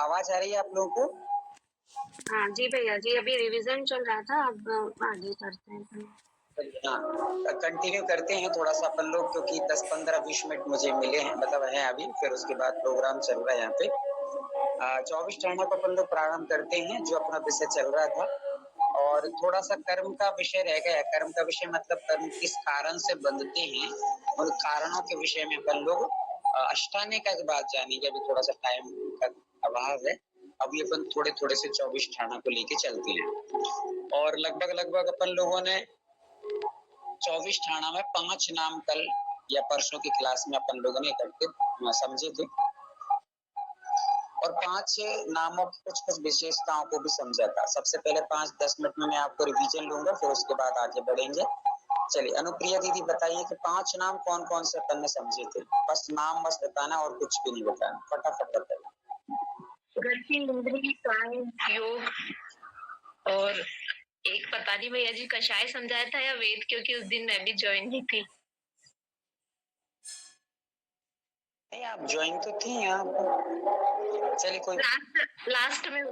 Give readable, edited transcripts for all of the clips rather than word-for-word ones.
आवाज आ रही है आप लोगों को? हाँ जी भैया जी, अभी रिवीजन चल रहा था, अब आगे करते हैं। हाँ, कंटिन्यू करते हैं थोड़ा सा अपन लोग, क्योंकि 10-15-20 मिनट मुझे मिले हैं, मतलब है अभी, फिर उसके बाद प्रोग्राम चल रहा है यहाँ पे। 24 टर्न को अपन लोग प्रारंभ करते हैं, जो अपना विषय चल रहा था। और थोड़ा सा कर्म का विषय रह गया है। कर्म का विषय मतलब कर्म किस कारण से बंधते हैं, उन कारणों के विषय में अपन लोग अष्टांगिका के बाद जानेंगे। अभी थोड़ा सा टाइम का अभाव है, अभी अपन थोड़े थोड़े से 24 ठाणा को लेके चलते हैं। और लगभग लगभग अपन लोगों ने 24 ठाणा में 5 नाम कल या परसों की क्लास में अपन लोगों ने इकट्ठे समझे थे, और 5 नामों की कुछ कुछ विशेषताओं को भी समझा था। सबसे पहले 5-10 मिनट में मैं आपको रिवीजन लूंगा, फिर उसके बाद आगे बढ़ेंगे। चलिए अनुप्रिया दीदी बताइए कि 5 नाम कौन कौन से अपन ने समझे थे। बस नाम बस बताना और कुछ भी नहीं बताना, फटाफट बताइए। गति, इंद्री, काय, योग, और एक पता नहीं भैया जी कषाय समझाया था या वेद, क्योंकि उस दिन मैं भी ज्वाइन नहीं थी। नहीं, आप ज्वाइन तो थी यहाँ पर। चलिए कोई लास्ट में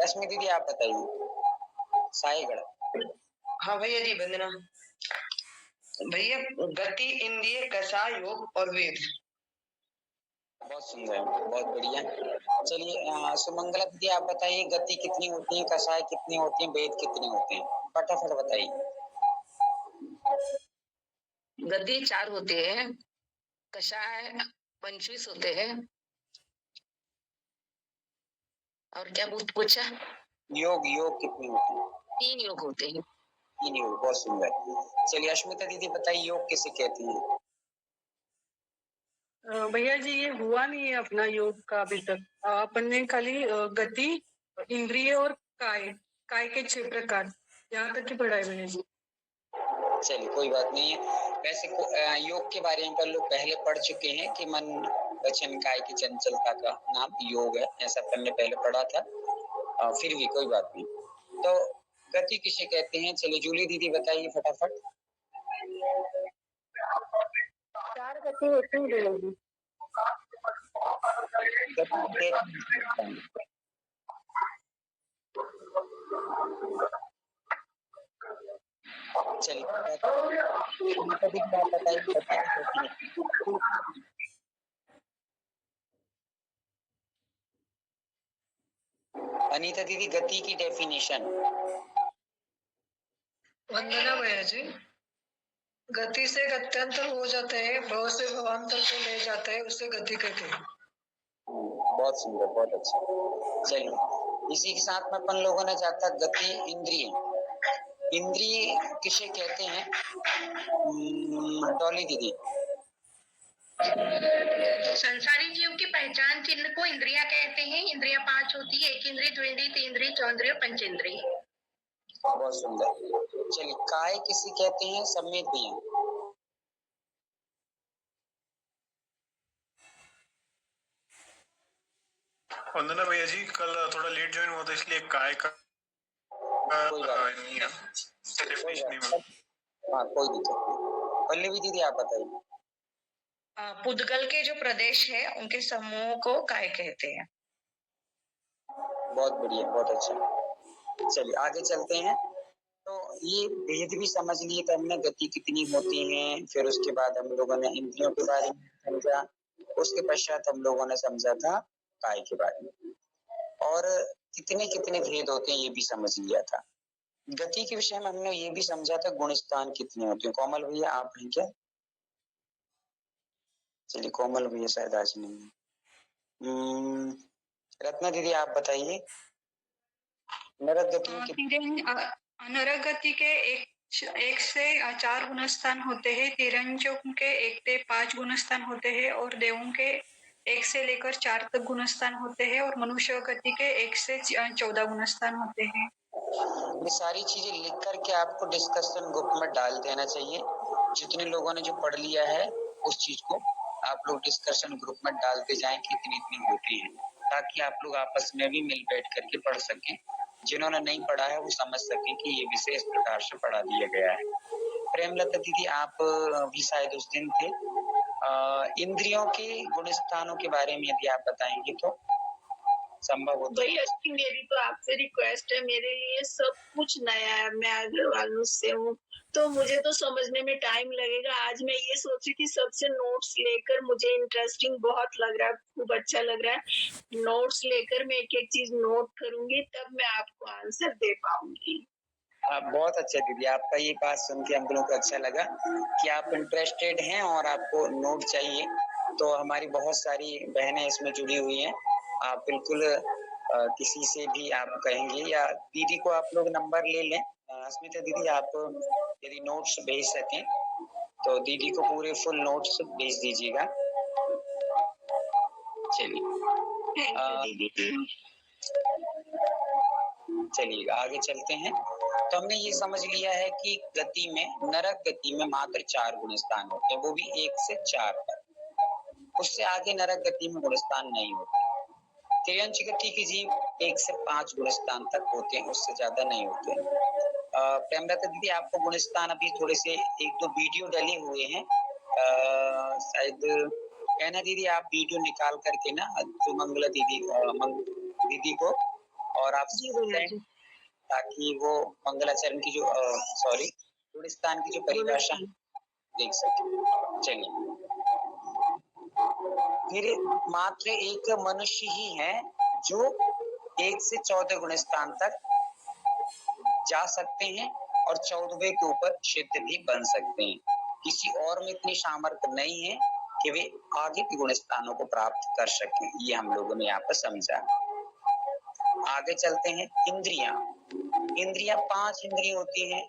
रश्मि दीदी आप बताइए। साईगढ़। हाँ भैया जी, वंदना भैया। गति, इंद्रिय, कषाय, योग और वेद। बहुत सुंदर, बहुत बढ़िया। चलिए सुमंगला दीदी आप बताइए, गति कितनी होती है, कषाय कितनी होती है, वेद कितने होते हैं, फटाफट बताइए। गति 4 होते हैं, कषाय 25 होते हैं, और क्या पूछा? योग कितने होते हैं? 3 योग होते हैं। 3 योग, बहुत सुंदर। चलिए अश्मिता दीदी बताइए, योग किसे कहते हैं? भैया जी ये हुआ नहीं है अपना योग का अभी तक। अपन ने खाली गति, इंद्रिय और काय के 6 प्रकार यहाँ तक की पढ़ाई भैया जी। चलिए कोई बात नहीं है। वैसे योग के बारे में अपन लोग पहले पढ़ चुके हैं कि मन वचन काय की चंचलता का नाम योग है, ऐसा अपन ने पहले पढ़ा था। फिर भी कोई बात नहीं। तो गति किसे कहते हैं? चलिए जूली दीदी बताइए फटाफट। 4 गति होती है। चलिए बताइए। अनीता दीदी गति की डेफिनेशन। वंदना भैया जी, गति से गत्यंतर हो जाता है, भव से भवांतर को ले जाता है, उसे गति कहते हैं। बहुत सुंदर, बहुत अच्छा। चलिए इसी के साथ में अपन लोगों ने जाता गति इंद्रिय किसे कहते हैं? डॉली दीदी। संसारी जीव की पहचान चिन्ह को इंद्रिया कहते हैं। इंद्रिया 5 होती है, एक इंद्रिय, द्विंद्रिय, तीन्द्रिय, चौंद्रिय, पंचेंद्रिय। बहुत सुंदर। चलिए काय किसे कहते हैं? समेत भी हैं। वंदना भैया जी, कल थोड़ा लेट ज्वाइन हुआ था, इसलिए काय का नहीं है, डेफिनेशन नहीं मिला। हाँ कोई दिक्कत नहीं। पल्लवी दीदी आप बताइए। पुद्गल के जो प्रदेश है उनके समूह को काय कहते हैं। बहुत बढ़िया, बहुत अच्छा। चलिए आगे चलते हैं। तो ये भेद भी समझ लिए थे हमने, गति कितनी होती है, फिर उसके बाद हम लोगों ने इंद्रियों के बारे में समझा, उसके पश्चात हम लोगों ने समझा था काय के बारे में, और कितने कितने भेद होते हैं ये भी समझ लिया था। गति के विषय में हमने ये भी समझा था गुण स्थान कितने होते हैं। कोमल भैया आप हैं क्या? चलिए कोमल भैया शायद आज नहीं है। रत्ना दीदी आप बताइए। नरक गति के 1 से 4 गुणस्थान होते हैं, तिरंजों के 1 से 5 गुणस्थान होते हैं, और देवों के 1 से लेकर 4 तक गुणस्थान होते हैं, और मनुष्य गति के 1 से 14 गुणस्थान होते हैं। ये सारी चीजें लिख करके आपको डिस्कशन ग्रुप में डाल देना चाहिए। जितने लोगों ने जो पढ़ लिया है उस चीज को आप लोग डिस्कशन ग्रुप में डालते जाएं कि इतनी इतनी होती है, ताकि आप लोग आपस में भी मिल बैठ करके पढ़ सकें। जिन्होंने नहीं पढ़ा है वो समझ सकें कि ये विषय इस प्रकार से पढ़ा दिया गया है। प्रेमलता दीदी आप भी शायद उस दिन थे। इंद्रियों के गुण स्थानों के बारे में यदि आप बताएंगे तो। संभव होता है। भैया जी मेरी तो आपसे रिक्वेस्ट है, मेरे लिए सब कुछ नया है, मैं अग्रवाल से हूँ, तो मुझे तो समझने में टाइम लगेगा। आज मैं ये सोची कि सबसे नोट्स लेकर, मुझे इंटरेस्टिंग बहुत लग रहा है, खूब अच्छा लग रहा है। नोट्स लेकर मैं एक एक चीज नोट करूंगी, तब मैं आपको आंसर दे पाऊंगी। बहुत अच्छा दीदी, आपका ये बात सुन के हम लोगों को अच्छा लगा कि आप इंटरेस्टेड हैं और आपको नोट चाहिए। तो हमारी बहुत सारी बहनें इसमें जुड़ी हुई हैं। आप बिल्कुल किसी से भी आप कहेंगे या दीदी को आप लोग नंबर ले लें। अस्मिता दीदी, आप यदि नोट्स भेज सकें तो दीदी को पूरे फुल नोट्स भेज दीजिएगा। चलिए थैंक यू दीदी। चलिए आगे चलते हैं। तो हमने ये समझ लिया है कि गति में, नरक गति में मात्र 4 गुणस्थान होते हैं, वो भी 1 से 4 तक। उससे आगे नरक गति में गुणस्थान नहीं होते। तिर्यंच गति के जीव 1 से 5 गुणस्थान तक होते हैं, उससे ज्यादा नहीं होते। प्रेमलता दीदी, आपको गुणस्थान अभी थोड़े से 1-2 वीडियो डले हुए हैं, शायद कहना दीदी आप वीडियो निकाल करके ना सुमंगला दीदी दीदी को और आप ताकि वो मंगलाचरण की जो गुणस्थान की जो परिभाषा देख सके। चलिए, फिर मात्र एक मनुष्य ही है जो 1 से 14 गुणस्थान तक जा सकते हैं और 14वें के ऊपर सिद्ध भी बन सकते हैं। किसी और में इतनी सामर्थ्य नहीं है कि वे आगे के गुणस्थानों को प्राप्त कर सकें। ये हम लोगों ने यहाँ पर समझा। आगे चलते हैं। इंद्रियां 5 इंद्रियां होती हैं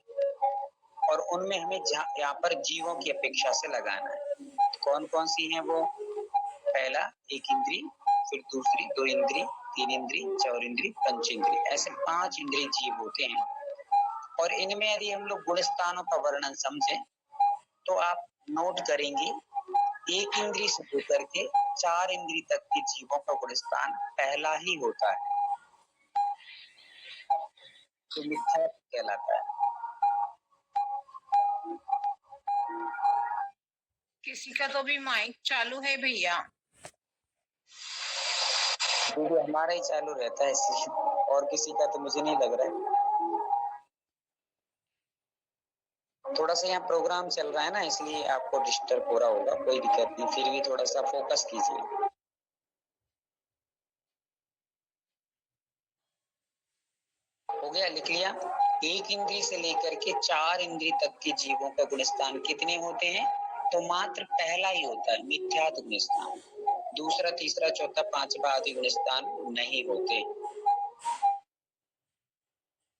और उनमें हमें यहाँ पर जीवों की अपेक्षा से लगाना है। कौन कौन सी हैं वो? पहला 1 इंद्री, फिर दूसरी 2 इंद्री, 3 इंद्री, 4 इंद्री, 5 इंद्री, ऐसे 5 इंद्रिय जीव होते हैं। और इनमें यदि हम लोग गुणस्थानों का वर्णन समझें तो आप नोट करेंगे 1 इंद्री से लेकर के 4 इंद्री तक के जीवों का गुणस्थान पहला ही होता है, तो मिथ्या कहलाता है। किसी का तो भी माइक चालू है भैया। हमारा ही चालू रहता है इसलिए, और किसी का तो मुझे नहीं लग रहा है। थोड़ा सा यहाँ प्रोग्राम चल रहा है ना, इसलिए आपको डिस्टर्ब हो रहा होगा, कोई दिक्कत नहीं, फिर भी थोड़ा सा फोकस कीजिए। हो गया, लिख लिया। 1 इंद्री से लेकर के 4 इंद्री तक के जीवों का गुणस्थान कितने होते हैं? तो मात्र पहला ही होता है, मिथ्यात्व गुणस्थान। दूसरा, तीसरा, चौथा, पांचवा आदि गुणस्थान नहीं होते।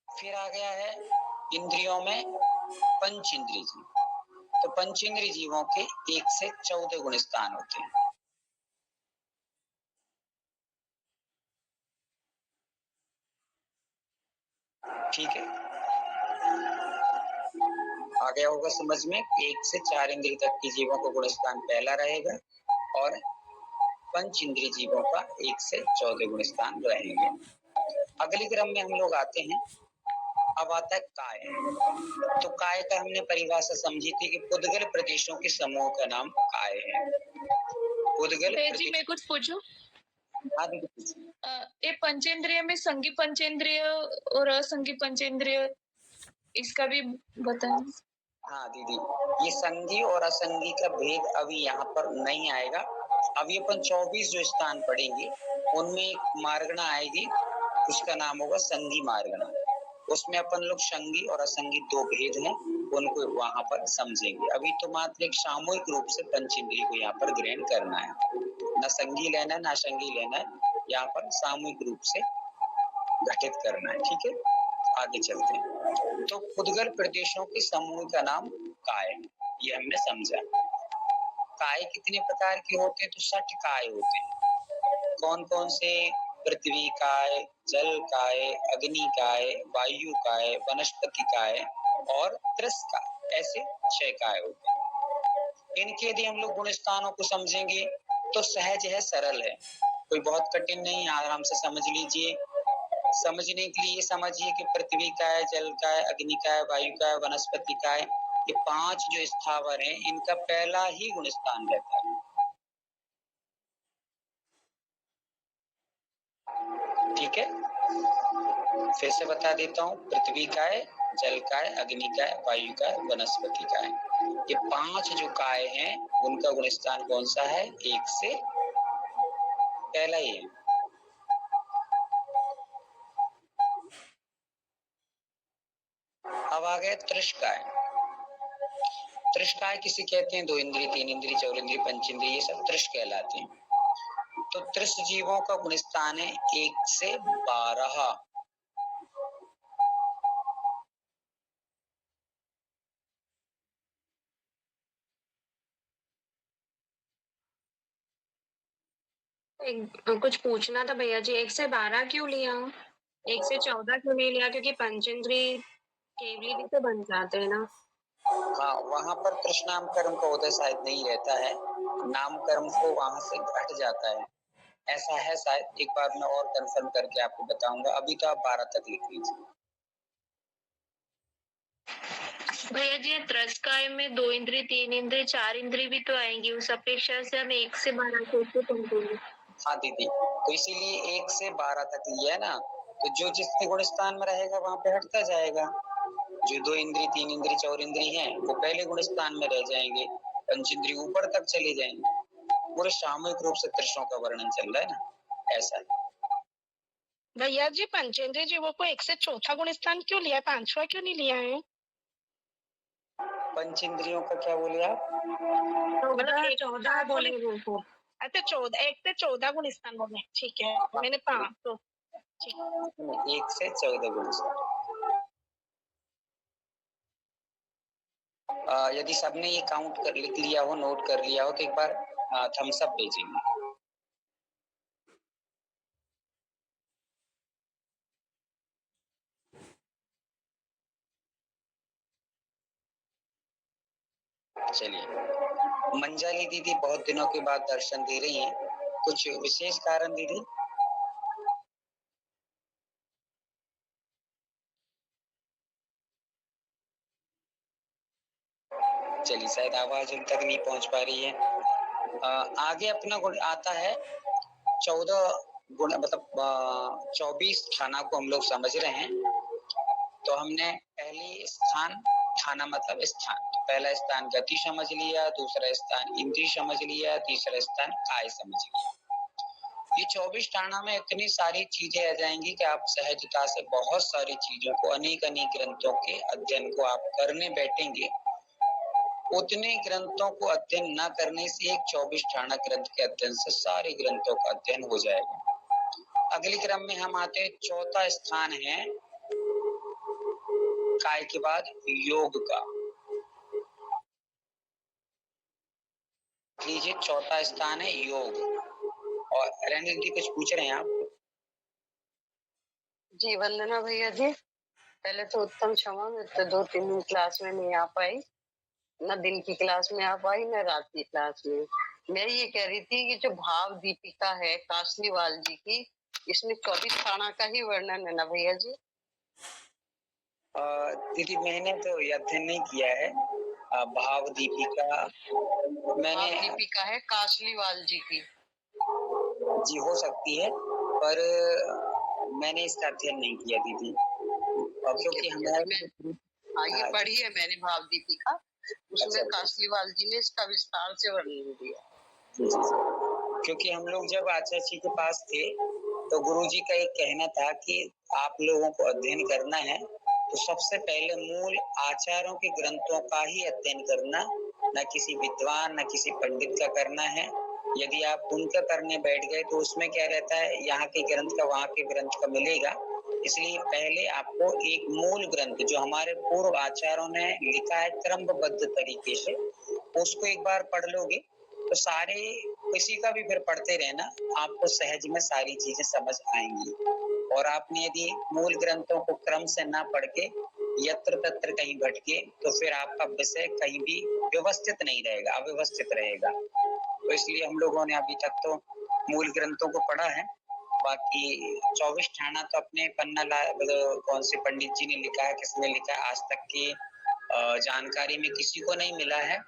फिर आ गया है इंद्रियों में पंच इंद्रिय जीव। तो पंच इंद्रिय जीवों के 1 से 14 गुणस्थान होते हैं। ठीक है, आ गया होगा समझ में। 1 से 4 इंद्रिय तक के जीवों का गुणस्थान पहला रहेगा और पंच इंद्रिय जीवों का 1 से 14 गुणस्थान रहेंगे। अगले क्रम में हम लोग आते हैं। अब आता है काय। तो काय का हमने परिभाषा समझी थी कि पुद्गल प्रदेशों के समूह का नाम काय है। पुद्गल जी मैं कुछ पूछूं? दीदी, ये पंचेंद्रिय में संगी पंचेंद्रिय और असंगी पंचेंद्रिय, इसका भी बताएं। हाँ दीदी, ये संगी और असंगी का भेद अभी यहाँ पर नहीं आएगा। अभी अपन 24 जो स्थान पढ़ेंगे उनमें एक मार्गणा आएगी, उसका नाम होगा संगी मार्गणा। उसमें अपन लोग संगी और असंगी 2 भेद हैं, उनको वहां पर समझेंगे। अभी तो मात्र एक सामूहिक रूप से पंचेंद्रिय को यहाँ पर ग्रहण करना है, न संगी लेना है न असंगी लेना है, यहाँ पर सामूहिक रूप से घटित करना है। ठीक है, आगे चलते हैं। तो पुद्गल प्रदेशों के समूह का नाम काय, ये हमने समझा। काय कितने प्रकार के होते हैं? तो 6 काय होते हैं। कौन कौन से? पृथ्वी काय, जल काय, अग्नि काय, वायु काय, वनस्पति काय और त्रस काय, ऐसे 6 काय होते हैं। इनके यदि हम लोग गुणस्थानों को समझेंगे तो सहज है, सरल है, कोई बहुत कठिन नहीं, आराम से समझ लीजिए। समझने के लिए समझिए कि पृथ्वी का है, जल का है, अग्नि का है, वायु का है, वनस्पति का है, ये 5 जो स्थावर हैं इनका पहला ही गुणस्थान रहता है। ठीक है, फिर से बता देता हूँ, पृथ्वी काय, जल काय, अग्नि काय, वायु काय, वनस्पति काय। ये 5 जो काय हैं उनका गुण स्थान कौन सा है? 1 से पहला ही है। अब आ गए त्रिशकाय। त्रिशकाय किसे कहते हैं? 2 इंद्रिय, 3 इंद्रिय, 4 इंद्रिय, 5 इंद्रिय, ये सब त्रिश कहलाते हैं। तो त्रिश जीवों का गुण स्थान है 1 से 12। कुछ पूछना था भैया जी, 1 से 12 क्यों लिया? 1 से 14 क्यों नहीं लिया? क्योंकि पंचेंद्रिय केवली भी तो बन जाते हैं ना। हाँ, वहां पर कृष्णाम कर्म का उदय शायद नहीं रहता है, नाम कर्म को वहां से घट जाता है, ऐसा है शायद। एक बार मैं और कंफर्म करके आपको बताऊंगा। अभी तो आप 12 तक लिख लीजिए। भैया जी, त्रस्काय में 2 इंद्रिय, 3 इंद्रिय, 4 इंद्रिय भी तो आएंगी, उस अपेक्षा से हम 1 से 12 कैसे समझेंगे? हाँ दीदी, तो इसीलिए 1 से 12 तक लिया है ना, तो जो जिसके गुण स्थान में रहेगा वहां पे हटता जाएगा। जो 2 इंद्रिय, 3 इंद्रिय, 4 इंद्रिय हैं वो पहले गुण स्थान में रह जाएंगे, पंच इंद्रिय ऊपर तक चले जाएंगे। पूरे सामूहिक रूप से त्रिशों का वर्णन चल रहा है ना, ऐसा है। भैया जी, पंचेंद्रिय जीवों को 1 से चौथा गुण स्थान क्यों लिया है? 5वां क्यों नहीं लिया है? पंच इंद्रियों का क्या बोले आप? 14 बोले वो। अच्छा, 14, 1 से 14 गुण स्थान बोले, ठीक है। मैंने 5 तो 1 से 14 गुण स्थान। यदि सबने ये काउंट कर लिख लिया हो, नोट कर लिया हो, तो एक बार थम्स अप भेजेंगे। चलिए, मंजाली दीदी बहुत दिनों के बाद दर्शन दे रही हैं, कुछ विशेष कारण दीदी? चलिए, शायद आवाज उन तक नहीं पहुंच पा रही है। आगे अपना गुण आता है 14 गुण, मतलब 24 थाना को हम लोग समझ रहे हैं। तो हमने पहली स्थान, थाना मतलब स्थान, तो पहला स्थान गति समझ लिया, दूसरा स्थान इंद्रिय समझ लिया, तीसरा स्थान काय समझ लिया। ये 24 टाणा में इतनी सारी चीजें आ जाएंगी कि आप सहजता से बहुत सारी चीजों को, अनेक ग्रंथों के अध्ययन को आप करने बैठेंगे। उतने ग्रंथों को अध्ययन न करने से एक 24 टाणा ग्रंथ के अध्ययन से सारे ग्रंथों का अध्ययन हो जाएगा। अगले क्रम में हम आते हैं, चौथा स्थान है काय के बाद योग का। लीजिए, चौथा स्थान है योग। और रणजीत जी कुछ पूछ रहे हैं आप? जी वंदना भैया जी, पहले तो उत्तम क्षमा, मैं तो 2-3 दिन क्लास में नहीं आ पाई, न दिन की क्लास में आ पाई न रात की क्लास में। मैं ये कह रही थी कि जो भाव दीपिका है कासलीवाल जी की, इसमें 24 थाना का ही वर्णन है ना भैया जी? दीदी मैंने तो अध्ययन नहीं किया है भाव दीपिका। भाव दीपिका है कासलीवाल जी की। जी हो सकती है, पर मैंने इसका अध्ययन नहीं किया दीदी, क्योंकि हमारे ये पढ़ी है मैंने भाव दीपिका, उसमें कासलीवाल जी ने इसका विस्तार से वर्णन दिया। क्योंकि हम लोग जब आचार्य जी के पास थे तो गुरुजी का एक कहना था कि आप लोगों को अध्ययन करना है तो सबसे पहले मूल आचार्यों के ग्रंथों का ही अध्ययन करना, न किसी विद्वान न किसी पंडित का करना है। यदि आप उनका करने बैठ गए तो उसमें क्या रहता है, यहाँ के ग्रंथ का वहाँ के ग्रंथ का मिलेगा। इसलिए पहले आपको एक मूल ग्रंथ जो हमारे पूर्व आचार्यों ने लिखा है क्रमबद्ध तरीके से, उसको एक बार पढ़ लोगे तो सारे, किसी का भी फिर पढ़ते रहना, आपको सहज में सारी चीजें समझ आएंगी। और आपने यदि मूल ग्रंथों को क्रम से ना पढ़ के यत्र तत्र कहीं भटके तो फिर आपका विषय कहीं भी व्यवस्थित नहीं रहेगा, अव्यवस्थित रहेगा। तो इसलिए हम लोगों ने अभी तक तो मूल ग्रंथों को पढ़ा है। बाकी 24 ठाणा तो अपने पन्ना कौन से पंडित जी ने लिखा है, किसने लिखा है, आज तक की जानकारी में किसी को नहीं मिला है।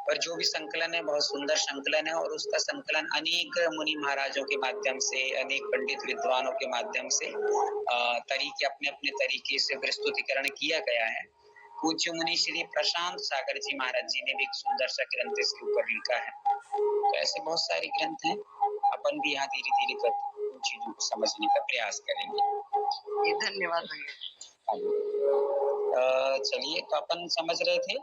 और जो भी संकलन है बहुत सुंदर संकलन है, और उसका संकलन अनेक मुनि महाराजों के माध्यम से, अनेक पंडित विद्वानों के माध्यम से तरीके अपने अपने तरीके से प्रस्तुतिकरण किया गया है। पूज्य मुनि श्री प्रशांत सागर जी महाराज जी ने भी एक सुंदर सा ग्रंथ इसके ऊपर लिखा है। तो ऐसे बहुत सारे ग्रंथ हैं, अपन भी यहाँ धीरे धीरे करके उन चीजों को समझने का प्रयास करेंगे। धन्यवाद भैया। चलिए, तो अपन समझ रहे थे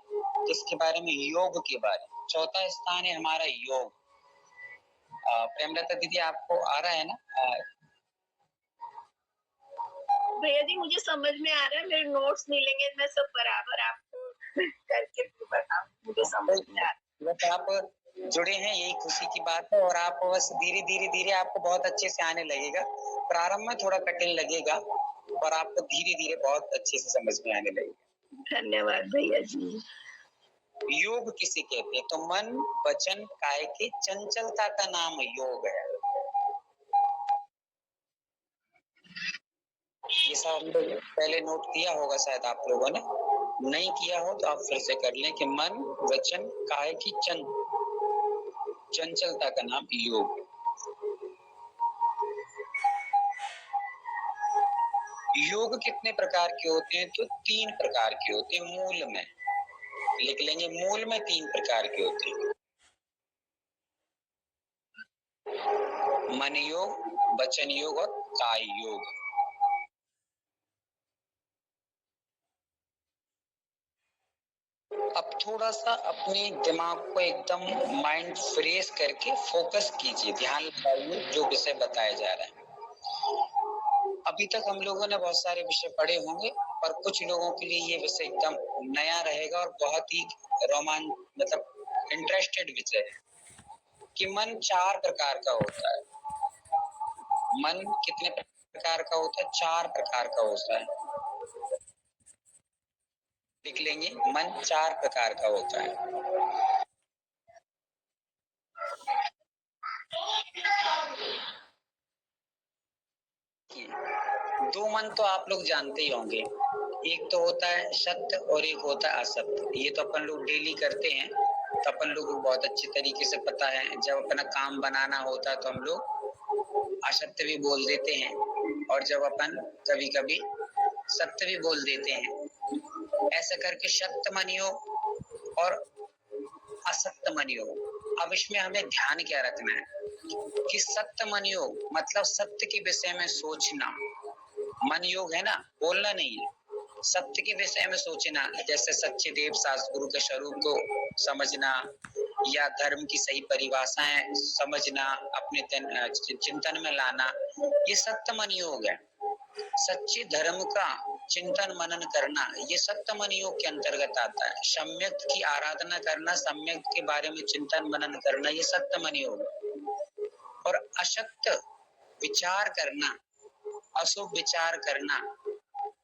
किसके बारे में, योग के बारे में। चौथा स्थान है हमारा योग। प्रेमलता दीदी आपको आ रहा है ना? भैया जी मुझे समझ में आ रहा है, मेरे नोट्स मिलेंगे, मैं सब बराबर आपको करके बताऊं, मुझे समझ में आ रहा है। आप जुड़े हैं, यही खुशी की बात है, और आप बस धीरे धीरे आपको बहुत अच्छे से आने लगेगा। प्रारंभ में थोड़ा कठिन लगेगा और आपको धीरे धीरे बहुत अच्छे से समझ में आने लगेगा। धन्यवाद भैया जी। योग किसे कहते हैं? तो मन, वचन, काया की चंचलता का नाम योग है। ये सब हम लोग पहले नोट किया होगा शायद आप लोगों ने, नहीं किया हो तो आप फिर से कर लें कि मन, वचन, काया की चंचलता का नाम योग। योग कितने प्रकार के होते हैं? तो 3 प्रकार के होते हैं। मूल में लिख लेंगे, मूल में 3 प्रकार के होते हैं। मन योग, वचन योग और काय योग। अब थोड़ा सा अपने दिमाग को एकदम माइंड फ्रेश करके फोकस कीजिए, ध्यान लगाइए जो विषय बताया जा रहा है। अभी तक हम लोगों ने बहुत सारे विषय पढ़े होंगे, पर कुछ लोगों के लिए ये विषय एकदम नया रहेगा और बहुत ही मतलब इंटरेस्टेड विषय है कि मन 4 प्रकार का होता है। मन कितने प्रकार का होता है? 4 प्रकार का होता है। लिख लेंगे, मन 4 प्रकार का होता है। दो मन तो आप लोग जानते ही होंगे, एक तो होता है सत्य और एक होता है असत्य। ये तो अपन लोग डेली करते हैं, तो अपन लोग को बहुत अच्छे तरीके से पता है। जब अपना काम बनाना होता है तो हम लोग असत्य भी बोल देते हैं, और जब अपन कभी कभी सत्य भी बोल देते हैं। ऐसा करके सत्य मनियो और असत्य मनियोग। अब इसमें हमें ध्यान क्या रखना है कि सत्य मनियोग मतलब सत्य के विषय में सोचना। मन योग है ना, बोलना नहीं है, सत्य के विषय में सोचना। जैसे सच्चे देव सद्गुरु के स्वरूप को समझना, या धर्म की सही परिभाषाएं समझना, अपने चिंतन में लाना, ये सत्य मन योग है। सच्चे धर्म का चिंतन मनन करना, ये सत्य मन योग के अंतर्गत आता है। सम्यक की आराधना करना, सम्यक के बारे में चिंतन मनन करना, ये सत्य मन योग है। और असत्य विचार करना, अशुभ विचार करना,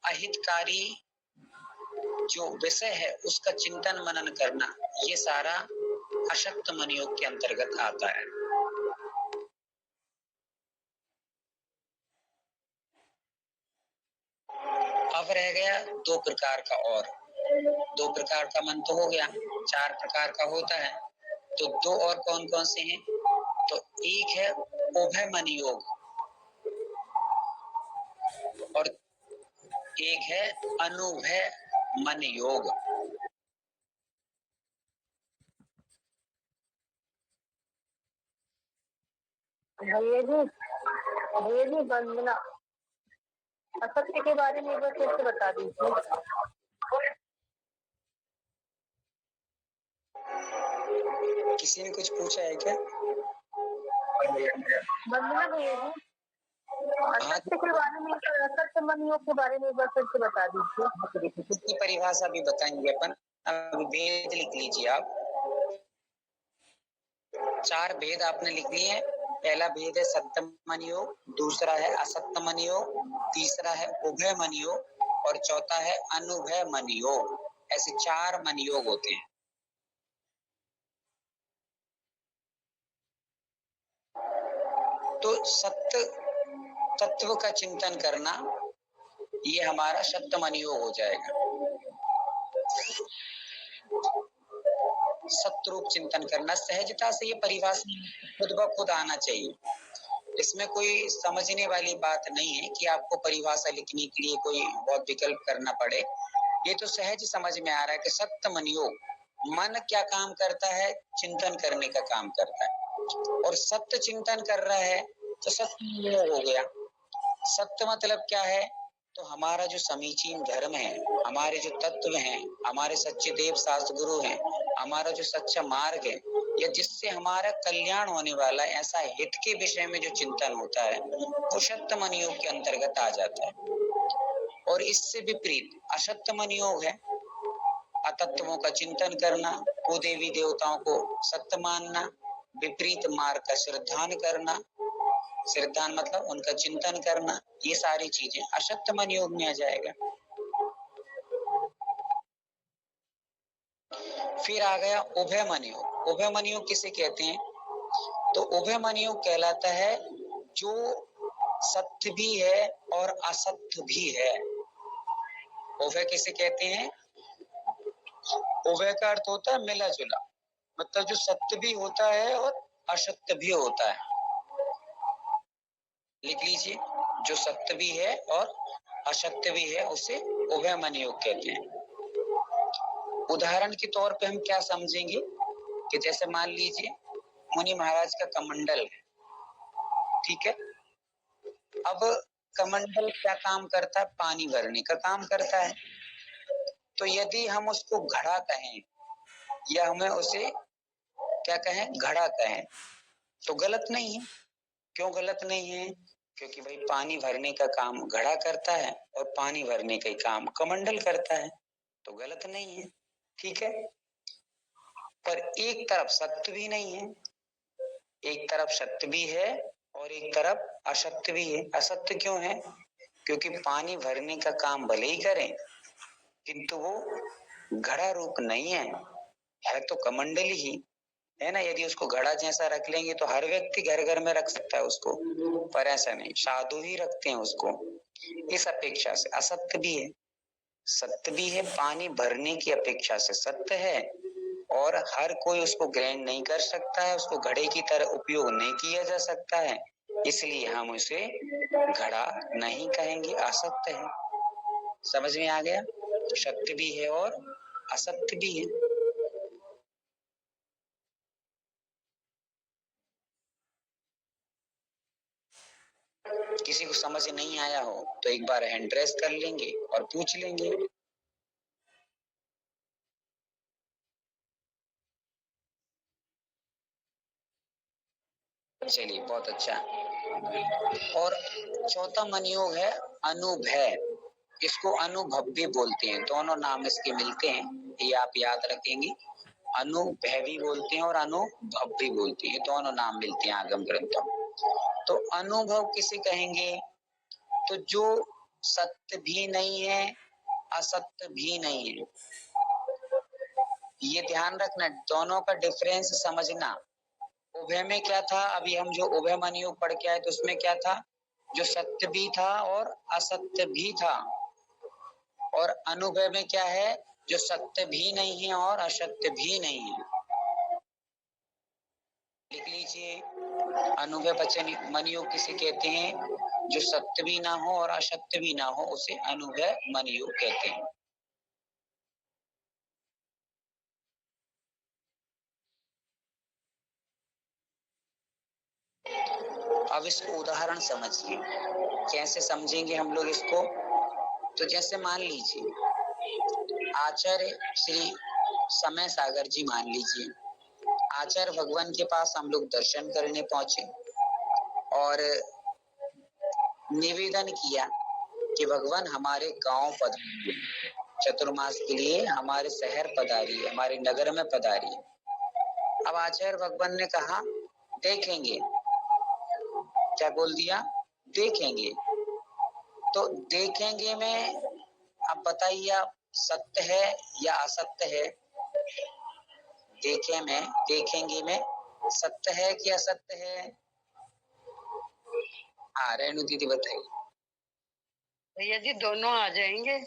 अहितकारी जो विषय है उसका चिंतन मनन करना, ये सारा असत्य मन योग के अंतर्गत आता है। अब रह गया 2 प्रकार का, और 2 प्रकार का मन तो हो गया, 4 प्रकार का होता है। तो 2 और कौन कौन से हैं? तो एक है उभय मन योग और एक है अनुभय मन योग। भैया जी वंदना, असत्य के बारे में एक बार फिर से बता दीजिए। किसी ने कुछ पूछा है क्या? वंदना भैया जी, असत्य के बारे में, असत्य मन योग के बारे में एक बार फिर से बता दीजिए। इसकी परिभाषा भी बताएंगे अपन। अब भेद लिख लीजिए आप। 4 भेद आपने लिख लिए हैं। पहला भेद है सत्य मन योग, दूसरा है असत्य मन योग, तीसरा है उभय मन योग और चौथा है अनुभय मन योग। ऐसे 4 मन योग होते हैं। तो सत्य तत्व का चिंतन करना, ये हमारा सत्य मन योग हो जाएगा। सत्य रूप चिंतन करना। सहजता से ये परिभाषा खुद ब खुद आना चाहिए। इसमें कोई समझने वाली बात नहीं है कि आपको परिभाषा लिखने के लिए कोई बहुत विकल्प करना पड़े। ये तो सहज समझ में आ रहा है कि सत्य मन योग, मन क्या काम करता है? चिंतन करने का काम करता है, और सत्य चिंतन कर रहा है तो सत्य योग हो गया। सत्य मतलब क्या है? तो हमारा जो समीचीन धर्म है, हमारे जो तत्व हैं, हमारे सच्चे देव शास्त्र गुरु हैं, हमारा जो सच्चा मार्ग है, या जिससे हमारा कल्याण होने वाला है, ऐसा हित के विषय में जो चिंतन होता है, वो सत्य मन योग के अंतर्गत आ जाता है। और इससे विपरीत असत्य मन योग है, अतत्वों का चिंतन करना, कुदेवी देवताओं को सत्य मानना, विपरीत मार्ग का श्रद्धान करना, श्रद्धान मतलब उनका चिंतन करना, ये सारी चीजें असत्य मन योग में आ जाएगा। फिर आ गया उभय मन योग। उभय मन योग किसे कहते हैं? तो उभय मन योग कहलाता है जो सत्य भी है और असत्य भी है। उभय किसे कहते हैं? उभय का अर्थ होता है मिला जुला, मतलब जो सत्य भी होता है और असत्य भी होता है। लिख लीजिए, जो सत्य भी है और असत्य भी है उसे उभय मन योग कहते हैं। उदाहरण के तौर पे हम क्या समझेंगे कि जैसे मान लीजिए मुनि महाराज का कमंडल है, ठीक है। अब कमंडल क्या काम करता है? पानी भरने का काम करता है। तो यदि हम उसको घड़ा कहें या हमें उसे क्या कहें? घड़ा कहें, तो गलत नहीं है। क्यों गलत नहीं है? क्योंकि भाई पानी भरने का काम घड़ा करता है और पानी भरने का काम कमंडल करता है, तो गलत नहीं है, ठीक है। पर एक तरफ सत्य भी नहीं है, एक तरफ सत्य भी है और एक तरफ असत्य भी है। असत्य क्यों है? क्योंकि पानी भरने का काम भले ही करें किंतु वो घड़ा रूप नहीं है तो कमंडल ही है ना। यदि उसको घड़ा जैसा रख लेंगे तो हर व्यक्ति घर घर में रख सकता है उसको, पर ऐसा नहीं, साधु ही रखते हैं उसको। इस अपेक्षा से असत्य भी है, सत्य भी है। पानी भरने की अपेक्षा से सत्य है और हर कोई उसको ग्रहण नहीं कर सकता है, उसको घड़े की तरह उपयोग नहीं किया जा सकता है, इसलिए हम उसे घड़ा नहीं कहेंगे, असत्य है। समझ में आ गया? तो सत्य भी है और असत्य भी है। किसी को समझ नहीं आया हो तो एक बार हैंड रेस कर लेंगे और पूछ लेंगे। चलिए, बहुत अच्छा। और चौथा मन योग है अनुभय। इसको अनुभव भी बोलते हैं, दोनों नाम इसके मिलते हैं, ये आप याद रखेंगे। अनुभव भी बोलते हैं और अनुभव भी बोलते हैं, दोनों नाम मिलते हैं आगम ग्रंथों। तो अनुभव किसे कहेंगे? तो जो सत्य भी नहीं है, असत्य भी नहीं है। ये ध्यान रखना, दोनों का डिफरेंस समझना। उभय में क्या था? अभी हम जो उभय मन योग पढ़ के आए तो उसमें क्या था? जो सत्य भी था और असत्य भी था। और अनुभव में क्या है? जो सत्य भी नहीं है और असत्य भी नहीं है। लिख लीजिए, अनुभव वचन मन योग किसे कहते हैं? जो सत्य भी ना हो और असत्य भी ना हो उसे अनुभव मन योग कहते हैं। अब इसको उदाहरण समझिए, कैसे समझेंगे हम लोग इसको? तो जैसे मान लीजिए आचार्य श्री समय सागर जी, मान लीजिए आचार्य भगवान के पास हम लोग दर्शन करने पहुंचे और निवेदन किया कि भगवान हमारे गांव पधारिए, चतुर्मास के लिए हमारे शहर पधारिए, हमारे नगर में पधारिए। अब आचार्य भगवान ने कहा देखेंगे। क्या बोल दिया? देखेंगे। तो देखेंगे में अब बताइए आप, सत्य है या असत्य है? देखेंगे में सत्य है कि असत्य है? हाँ, रेणु दीदी बताइए। भैया जी दोनों आ जाएंगे।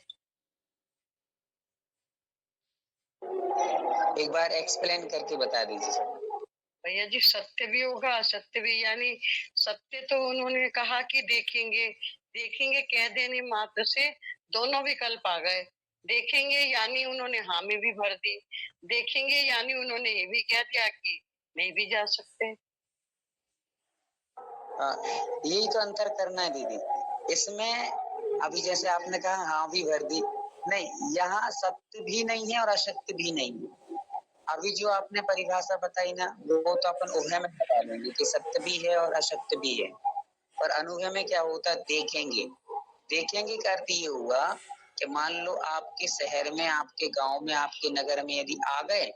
एक बार एक्सप्लेन करके बता दीजिए सर। भैया जी सत्य भी होगा असत्य भी, यानी सत्य तो उन्होंने कहा कि देखेंगे, देखेंगे कह देने मात्र से दोनों विकल्प आ गए। देखेंगे यानी उन्होंने हामी भी भर दी, देखेंगे यानी उन्होंने ये भी कह दिया कि नहीं भी जा सकते। यही तो अंतर करना है दीदी इसमें। अभी जैसे आपने कहा हाँ भी भर दी, नहीं, यहाँ सत्य भी नहीं है और असत्य भी नहीं है। अभी जो आपने परिभाषा बताई ना, वो तो अपन उभय में बता लेंगे कि सत्य भी है और असत्य भी है। और अनुभव में क्या होता है, देखेंगे। देखेंगे का अर्थ ये हुआ कि मान लो आपके शहर में, आपके गांव में, आपके नगर में यदि आ गए,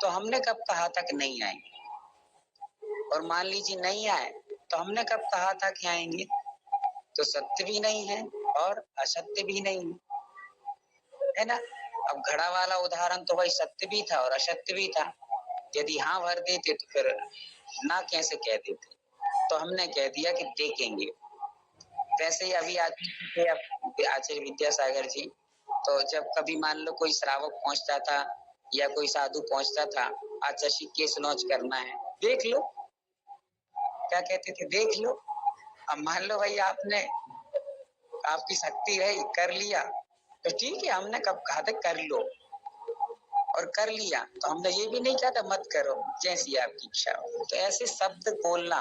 तो हमने कब कहा था कि नहीं आएंगे, और मान लीजिए नहीं आए तो हमने कब कहा था कि आएंगे। तो सत्य भी नहीं है और असत्य भी नहीं है ना। अब घड़ा वाला उदाहरण तो भाई सत्य भी था और असत्य भी था। यदि हाँ भर देते तो फिर ना कैसे कह देते, तो हमने कह दिया कि देखेंगे। वैसे ही अभी आचार्य विद्यासागर जी, तो जब कभी मान लो कोई श्रावक पहुंचता था या कोई साधु पहुंचता था, आचार्य केस लॉन्च करना है, देख लो, क्या कहते थे, देख लो। अब मान लो भाई आपने, आपकी शक्ति है, कर लिया तो ठीक है, हमने कब कहा था कर लो, और कर लिया तो हमने ये भी नहीं कहा था मत करो, जैसी आपकी इच्छा हो। तो ऐसे शब्द बोलना,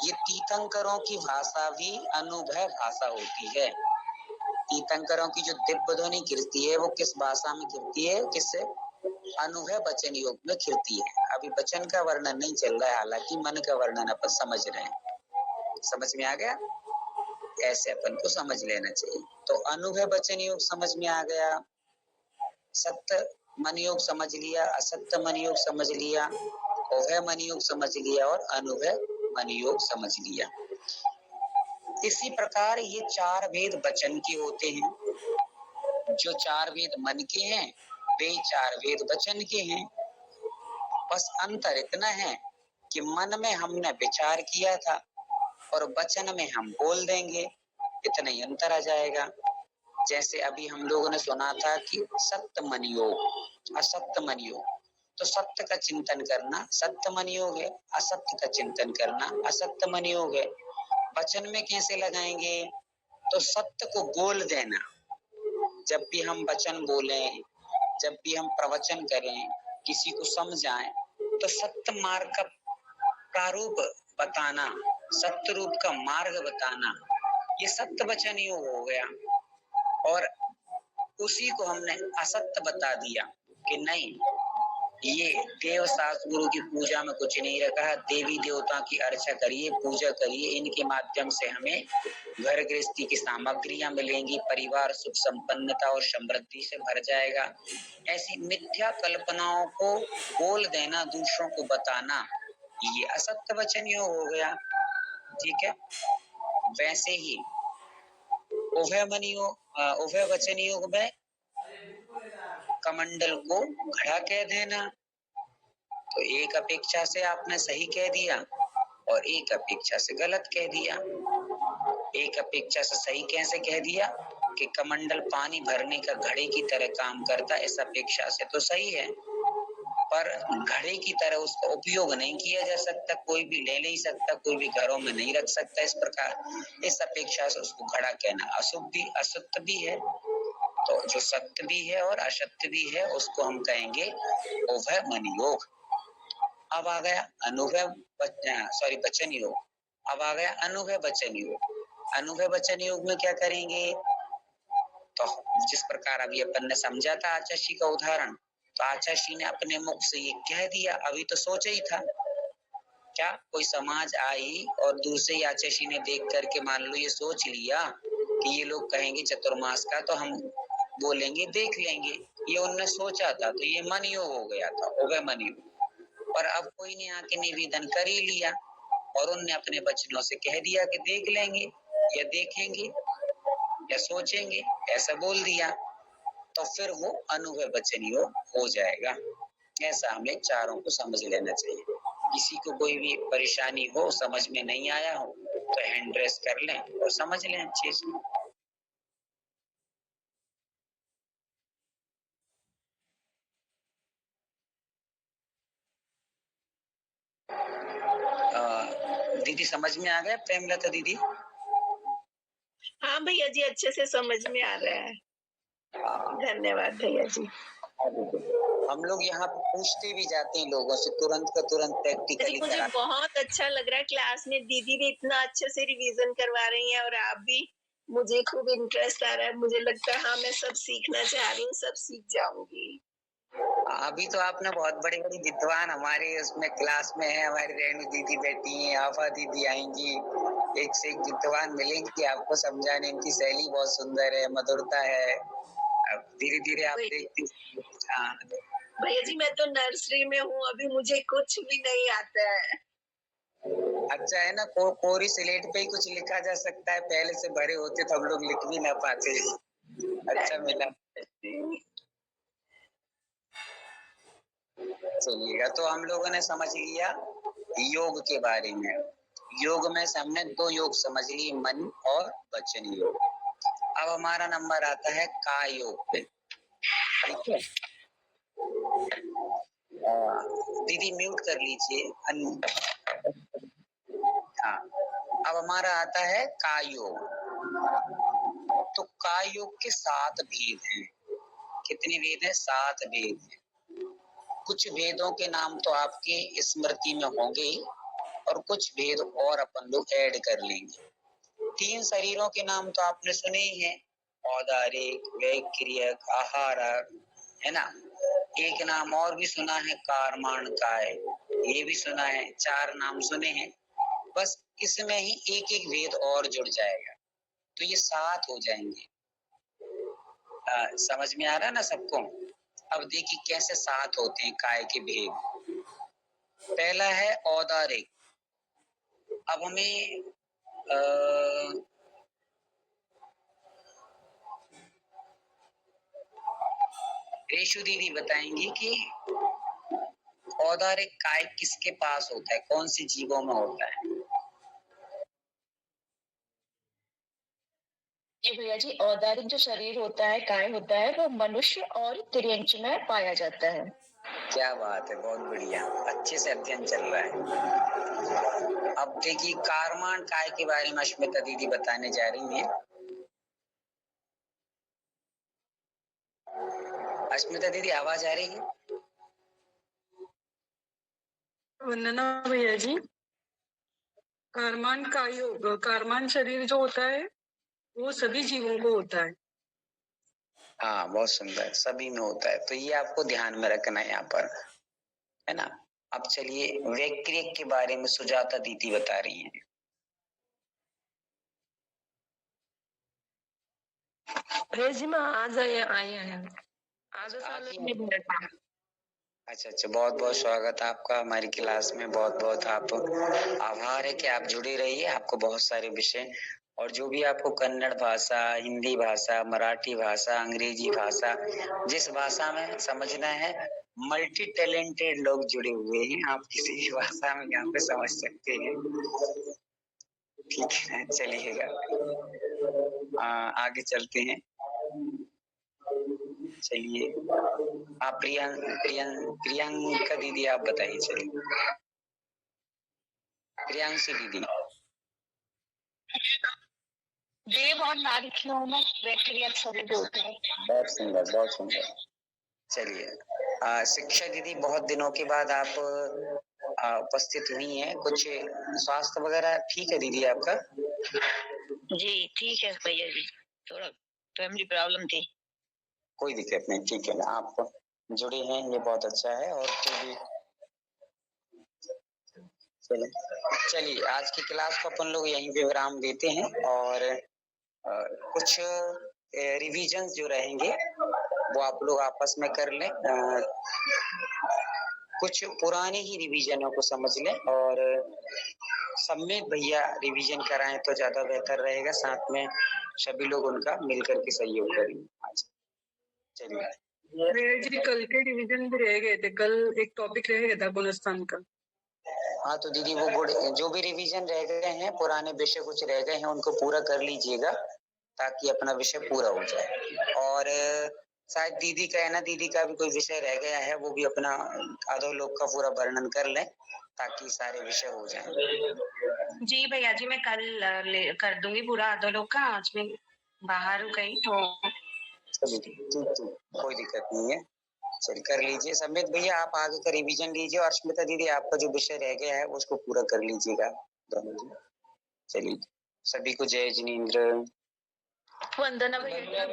ये तीर्थंकरों की भाषा भी अनुभव भाषा होती है। तीर्थंकरों की जो दिव्य ध्वनि गिरती है वो किस भाषा में गिरती है, किससे, अनुभव वचन योग में गिरती है। अभी वचन का वर्णन नहीं चल रहा है, हालांकि मन का वर्णन अपन समझ रहे हैं। समझ में आ गया, ऐसे अपन को समझ लेना चाहिए। तो अनुभव वचन योग समझ में आ गया, सत्य मन योग समझ लिया, असत्य मन योग समझ लिया, उभय मन योग समझ लिया और अनुभव मन योग समझ लिया। इसी प्रकार ये चार वेद वचन के होते हैं। जो चार वेद मन के हैं वे चार वेद वचन के हैं। बस अंतर इतना है कि मन में हमने विचार किया था और वचन में हम बोल देंगे, इतना ही अंतर आ जाएगा। जैसे अभी हम लोगों ने सुना था कि सत्य मन योग, असत्य मन योग, तो सत्य का चिंतन करना सत्य मन योग है, असत्य का चिंतन करना असत्य मन योग है। वचन में कैसे लगाएंगे, तो सत्य को बोल देना। जब भी हम वचन बोलें, जब भी हम प्रवचन करें, किसी को समझाएं, तो सत्य मार्ग का प्रारूप बताना, सत्य रूप का मार्ग बताना, ये सत्य वचन योग हो गया। और उसी को हमने असत्य बता दिया कि नहीं, ये देव शास्त्र गुरु की पूजा में कुछ नहीं रखा, देवी देवता की अर्चा करिए, पूजा करिए, इनके माध्यम से हमें घर गृहस्थी की सामग्रियां मिलेंगी, परिवार सुख संपन्नता और समृद्धि से भर जाएगा। ऐसी मिथ्या कल्पनाओं को बोल देना, दूसरों को बताना, ये असत्य वचन योग हो गया। ठीक है, वैसे ही उभय मन योग, उभय वचन योग में कमंडल को घड़ा कह देना, तो एक अपेक्षा से आपने सही कह दिया और एक अपेक्षा से गलत कह दिया। एक अपेक्षा से सही कैसे कह दिया कि कमंडल पानी भरने का घड़े की तरह काम करता, इस अपेक्षा से तो सही है, पर घड़े की तरह उसका उपयोग नहीं किया जा सकता, कोई भी ले नहीं सकता, कोई भी घरों में नहीं रख सकता। इस प्रकार इस अपेक्षा से उसको घड़ा कहना अशुभ भी असत्य भी है। तो जो सत्य भी है और असत्य भी है उसको हम कहेंगे उभय मन योग। अब आ गया अनुभव वचन योग। अब आ गया अनुभव वचन योग। अनुभव वचन योग में क्या करेंगे, तो जिस प्रकार अभी अपन ने समझा था आचार्य का उदाहरण, तो आचार्य ने अपने मुख से ये कह दिया, अभी तो सोचा ही था। क्या कोई समाज आई और दूसरे आचार्य ने देख करके मान लो ये सोच लिया कि ये लोग कहेंगे चतुर्मास का, तो हम बोलेंगे देख लेंगे, ये उनने सोचा था, तो ये मन योग हो गया था, उभय मन योग। पर अब कोई ने आके निवेदन कर ही लिया और उनने अपने वचनों से कह दिया कि देख लेंगे या देखेंगे या सोचेंगे, ऐसा बोल दिया, तो फिर वो अनुभव वचन योग हो जाएगा। ऐसा हमें चारों को समझ लेना चाहिए। किसी को कोई भी परेशानी हो, समझ में नहीं आया हो, तो हैंड रेस कर लें और समझ लें अच्छे से। दीदी समझ में आ गया प्रेमलता दीदी? हाँ भैया जी, अच्छे से समझ में आ रहा है। धन्यवाद भैया जी। हम लोग यहाँ पूछते भी जाते हैं लोगों से, तुरंत का तुरंत जी, प्रैक्टिकली मुझे करा। बहुत अच्छा लग रहा है, क्लास में दीदी भी इतना अच्छे से रिवीजन करवा रही हैं और आप भी। मुझे खूब इंटरेस्ट आ रहा है, मुझे लगता है हाँ मैं सब सीखना चाह रही हूँ, सब सीख जाऊंगी। अभी तो आपने बहुत बड़ी बड़ी विद्वान हमारे उसमें क्लास में है, हमारी रेणु दीदी बैठी हैं, आफा दीदी आएंगी, एक से एक विद्वान मिलेंगे आपको समझाने। इनकी शैली बहुत सुंदर है, मधुरता है। अब धीरे धीरे आप देखते। हाँ भैया जी, मैं तो नर्सरी में हूँ, अभी मुझे कुछ भी नहीं आता है। अच्छा है ना, कोरी स्लेट पे ही कुछ लिखा जा सकता है, पहले से भरे होते तो हम लोग लिख भी ना पाते। अच्छा मिला। चलिएगा, तो हम लोगों ने समझ लिया योग के बारे में। योग में से हमने 2 योग समझ लिए, मन और वचन योग। अब हमारा नंबर आता है काय योग पे। ठीक है, दीदी म्यूट कर लीजिए। हाँ, अब हमारा आता है काय योग। तो काय योग के 7 भेद हैं। कितने भेद हैं? 7 भेद हैं। कुछ भेदों के नाम तो आपके स्मृति में होंगे और कुछ भेद और अपन लोग ऐड कर लेंगे। 3 शरीरों के नाम तो आपने सुने ही हैं, औदारिक, वैक्रियक, आहारक, है ना। एक नाम और भी सुना है, कारमान काय, ये भी सुना है। 4 नाम सुने हैं, बस इसमें ही एक एक भेद और जुड़ जाएगा, तो ये 7 हो जाएंगे। समझ में आ रहा है ना सबको? अब देखिए कैसे 7 होते हैं काय के भेद। पहला है औदारिक। अब हमें रेशु दीदी बताएंगी कि औदारिक काय किसके पास होता है, कौन सी जीवों में होता है? जी भैया जी, औदारिक जो शरीर होता है, काय होता है, वो मनुष्य और तिर्यंच में पाया जाता है। क्या बात है, बहुत बढ़िया, अच्छे से अध्ययन चल रहा है। अब देखिए कारमान काय के बारे में अश्मिता दीदी बताने जा रही हैं। अश्मिता दीदी आवाज आ रही है? वंदना भैया जी, कारमान काय योग, कारमान शरीर जो होता है वो सभी जीवों को होता है। हाँ, बहुत सुंदर, सभी में होता है, तो ये आपको ध्यान में रखना है यहाँ पर, है ना। अब चलिए वैक्रियक के बारे में सुजाता दीदी बता रही हैं। भैया जी मैं आज आई हैं, आज अच्छा, बहुत बहुत स्वागत आपका हमारी क्लास में। बहुत बहुत आप आभार है कि आप जुड़े रहिए। आपको बहुत सारे विषय और जो भी आपको कन्नड़ भाषा, हिंदी भाषा, मराठी भाषा, अंग्रेजी भाषा, जिस भाषा में समझना है, मल्टी टैलेंटेड लोग जुड़े हुए हैं। आप किसी भी भाषा में यहाँ पे समझ सकते हैं। ठीक है, चलिएगा आगे चलते हैं। चलिए आप प्रियंका दीदी आप बताइए। चलिए प्रियांशी दीदी। देव और नारियों में वैक्रियक शरीर होते हैं। बहुत सुंदर, बहुत सुंदर। चलिए शिक्षा दीदी, बहुत दिनों के बाद आप उपस्थित हुई हैं। कुछ स्वास्थ्य वगैरह ठीक है दीदी आपका? जी ठीक है भैया जी, थोड़ा फैमिली प्रॉब्लम थी। कोई दिक्कत नहीं, ठीक है ना, आप जुड़े हैं ये बहुत अच्छा है। और चलिए आज की क्लास को अपन लोग यहीं पे विराम देते हैं और कुछ रिवीजन जो रहेंगे वो आप लोग आपस में कर लें। कुछ पुराने ही रिवीजनों को समझ लें और सम्मित भैया रिवीजन कराएं तो ज्यादा बेहतर रहेगा। साथ में सभी लोग उनका मिलकर के सहयोग करेंगे। चलिए भैया जी कल के डिवीजन भी रह गए थे, कल एक टॉपिक रह गया था गुणस्थान का। हाँ तो दीदी वो जो भी रिवीजन रह गए हैं, पुराने विषय कुछ रह गए हैं, उनको पूरा कर लीजिएगा ताकि अपना विषय पूरा हो जाए। और शायद दीदी का है ना, दीदी का भी कोई विषय रह गया है, वो भी अपना अधोलोक का पूरा वर्णन कर लें ताकि सारे विषय हो जाएं। जी भैया जी, मैं कल कर दूंगी पूरा आधो लोग का। आज मैं बाहर हूँ कहीं तो। चलिए ठीक, कोई दिक्कत नहीं है। चलिए कर लीजिए। समित भैया आप आगे का रिवीजन लीजिए और स्मिता दीदी आपका जो विषय रह गया है उसको पूरा कर लीजिएगा दोनों जी। चलिए सभी को जय जिनेन्द्र। वंदना भैया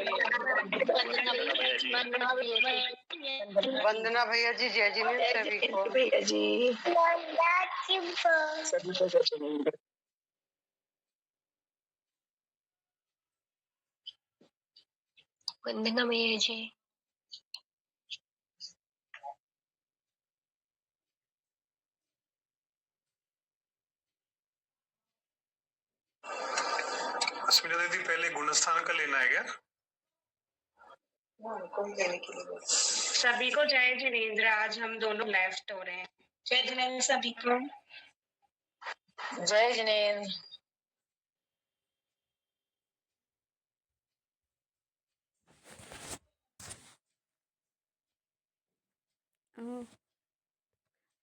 वंदना भैया जी, जय जिनेन्द्र सभी को। भैया जी। सभी को जय जिनेन्द्र। वंदना भैया जी। स्मिता दीदी पहले गुणस्थान का लेना है क्या? सभी को जय जिनेन्द्र। आज हम दोनों लेफ्ट हो रहे हैं। जय जिनेन्द्र सभी को। जय जिनेन्द्र।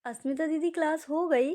अस्मिता दीदी क्लास हो गई?